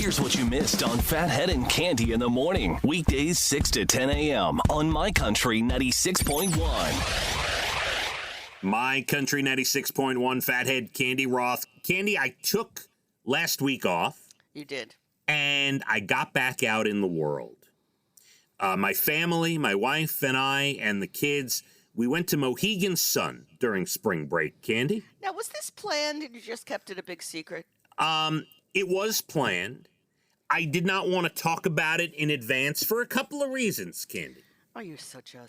Here's what you missed on Phathead and Cande in the morning. Weekdays 6 to 10 a.m. on My Country 96.1. My Country 96.1, Phathead, Cande Roth. Cande, I took last week off. You did. And I got back out in the world. My family, my wife and I, and the kids, we went to Mohegan Sun during spring break. Cande? Now, was this planned and you just kept it a big secret? It was planned. I did not want to talk about it in advance for a couple of reasons, Cande. Oh, you're such a...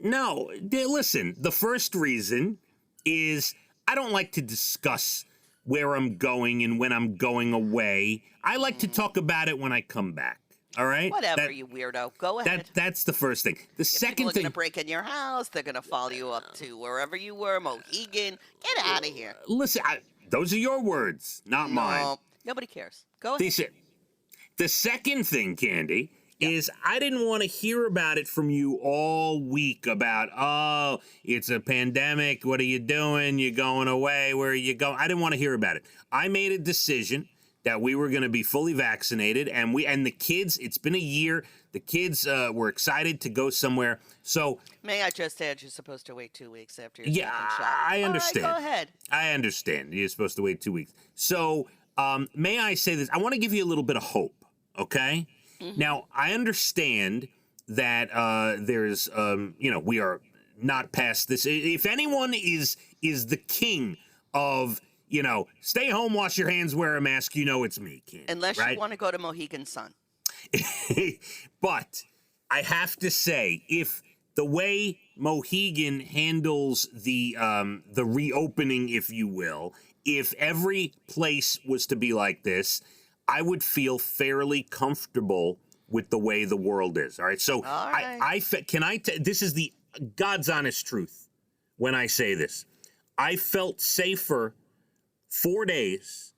No, listen, the first reason is I don't like to discuss where I'm going and when I'm going away. I like to talk about it when I come back. All right? Whatever, you weirdo. Go ahead. That's the first thing. The second people are thing... going to break in your house. They're going to follow you up to wherever you were, Mohegan. Get out of here. Listen, those are your words, not mine. No, nobody cares. Go ahead. The second thing, Cande, is I didn't want to hear about it from you all week about, oh, it's a pandemic. What are you doing? You're going away. Where are you going? I didn't want to hear about it. I made a decision that we were going to be fully vaccinated, and the kids, it's been a year. The kids were excited to go somewhere. So may I just add, you're supposed to wait 2 weeks after your second shot. I understand. All right, go ahead. I understand. You're supposed to wait 2 weeks. So may I say this? I want to give you a little bit of hope, okay? Mm-hmm. Now, I understand that there's, we are not past this. If anyone is the king of, stay home, wash your hands, wear a mask, it's me, Cande. Unless right? you want to go to Mohegan Sun. But I have to say, if the way Mohegan handles the reopening, if you will, if every place was to be like this, I would feel fairly comfortable with the way the world is. All right. So all right. This is the God's honest truth when I say this. I felt safer 4 days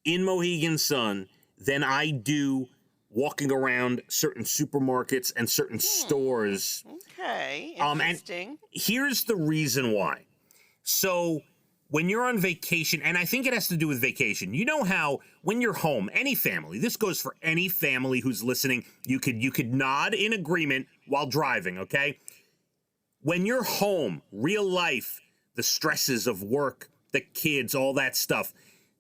in Mohegan Sun than I do walking around certain supermarkets and certain stores. Okay. Interesting. And here's the reason why. So when you're on vacation, and I think it has to do with vacation, you know how when you're home, any family, this goes for any family who's listening, you could nod in agreement while driving, okay? When you're home, real life, the stresses of work, the kids, all that stuff,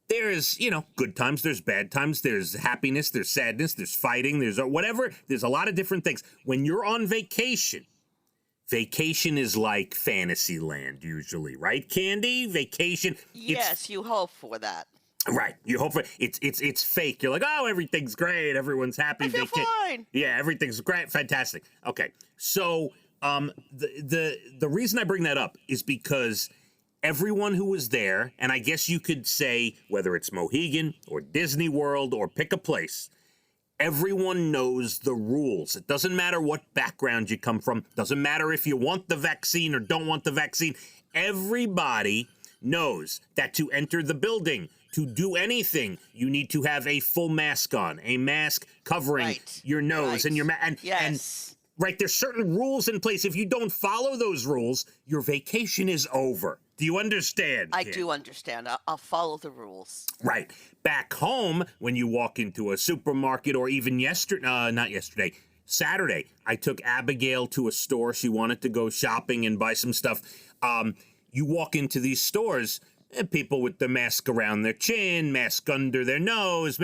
there's, good times, there's bad times, there's happiness, there's sadness, there's fighting, there's whatever, there's a lot of different things. When you're on vacation is like fantasy land usually, right, Cande? Vacation. Yes, you hope for that. Right. You hope for it's fake. You're like, oh, everything's great, everyone's happy. I feel fine. Yeah, everything's great, fantastic. Okay. So the reason I bring that up is because everyone who was there, and I guess you could say whether it's Mohegan or Disney World or pick a place, everyone knows the rules. It doesn't matter what background you come from. Doesn't matter if you want the vaccine or don't want the vaccine. Everybody knows that to enter the building, to do anything, you need to have a full mask on, a mask covering your nose and your mouth. And right, there's certain rules in place. If you don't follow those rules, your vacation is over. Do you understand? I do understand. I'll follow the rules. Right. Back home, when you walk into a supermarket or even Saturday, I took Abigail to a store. She wanted to go shopping and buy some stuff. You walk into these stores, and people with the mask around their chin, mask under their nose.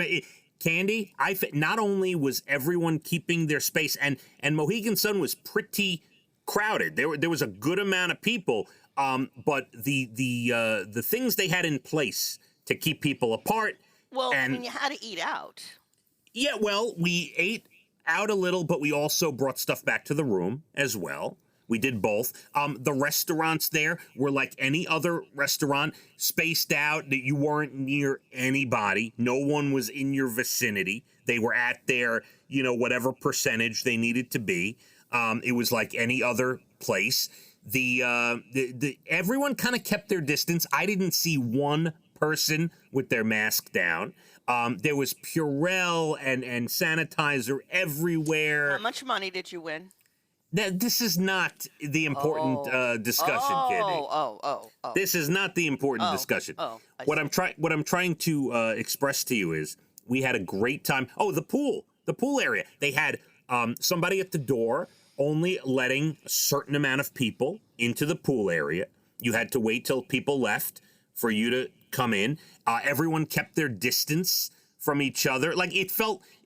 Cande, not only was everyone keeping their space, and Mohegan Sun was pretty crowded. There was a good amount of people. But the things they had in place to keep people apart. Well, you had to eat out. Yeah, well, we ate out a little, but we also brought stuff back to the room as well. We did both. The restaurants there were like any other restaurant, spaced out, that you weren't near anybody. No one was in your vicinity. They were at their, whatever percentage they needed to be. It was like any other place. Everyone kind of kept their distance. I didn't see one person with their mask down. There was Purell and sanitizer everywhere. How much money did you win? This is not the important discussion, Cande. This is not the important discussion. What I'm trying to express to you is We had a great time. Oh, the pool area. They had somebody at the door only letting a certain amount of people into the pool area. You had to wait till people left for you to come in. Everyone kept their distance from each other. Like, it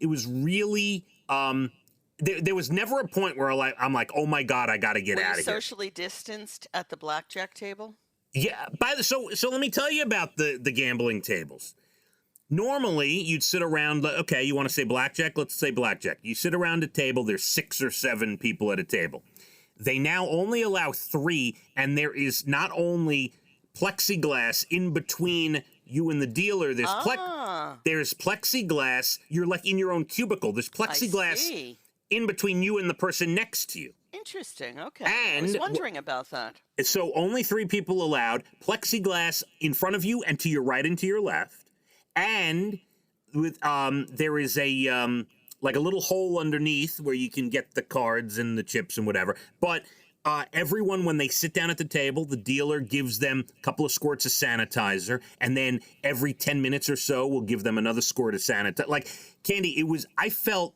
was really, there was never a point where I'm like, oh my God, I got to get out of here. Socially distanced at the blackjack table? Yeah. So let me tell you about the gambling tables. Normally, you'd sit around, okay, you want to say blackjack? Let's say blackjack. You sit around a table, there's 6 or 7 people at a table. They now only allow 3, and there is not only plexiglass in between you and the dealer, there's plexiglass, you're like in your own cubicle, there's plexiglass in between you and the person next to you. Interesting, okay. And I was wondering about that. So only 3 people allowed, plexiglass in front of you and to your right and to your left. And with there is a like a little hole underneath where you can get the cards and the chips and whatever. But everyone, when they sit down at the table, the dealer gives them a couple of squirts of sanitizer, and then every 10 minutes or so, we'll give them another squirt of sanitizer. Like, Cande, I felt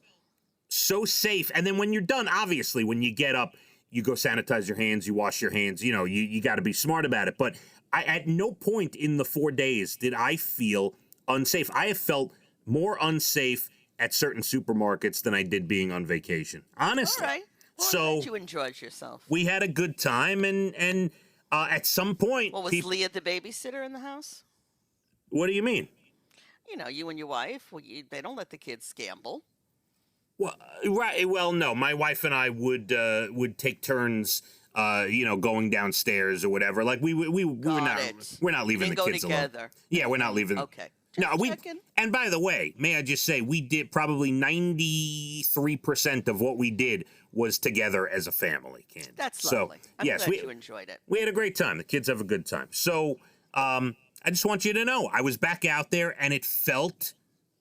so safe. And then when you're done, obviously, when you get up, you go sanitize your hands, you wash your hands. You know, you got to be smart about it. But at no point in the 4 days did I feel unsafe. I have felt more unsafe at certain supermarkets than I did being on vacation. Honestly. All right. Well, so I'm glad you enjoyed yourself. We had a good time, and at some point, Well, was Leah the babysitter in the house? What do you mean? You know, you and your wife. Well, they don't let the kids gamble. Well, right. Well, no. My wife and I would take turns. Going downstairs or whatever. Like we're not leaving the kids alone. Yeah, we're not leaving. Okay. And by the way, may I just say, we did probably 93% of what we did was together as a family, Cande. That's lovely. I'm glad you enjoyed it. We had a great time. The kids have a good time. So I just want you to know, I was back out there and it felt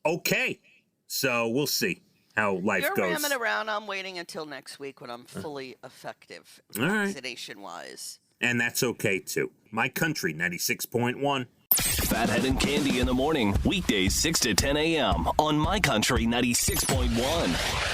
okay. So we'll see how life goes. You're ramming around. I'm waiting until next week when I'm fully effective, vaccination-wise. And that's okay, too. My Country, 96.1. Phathead and Cande in the morning, weekdays 6 to 10 a.m. on My Country 96.1.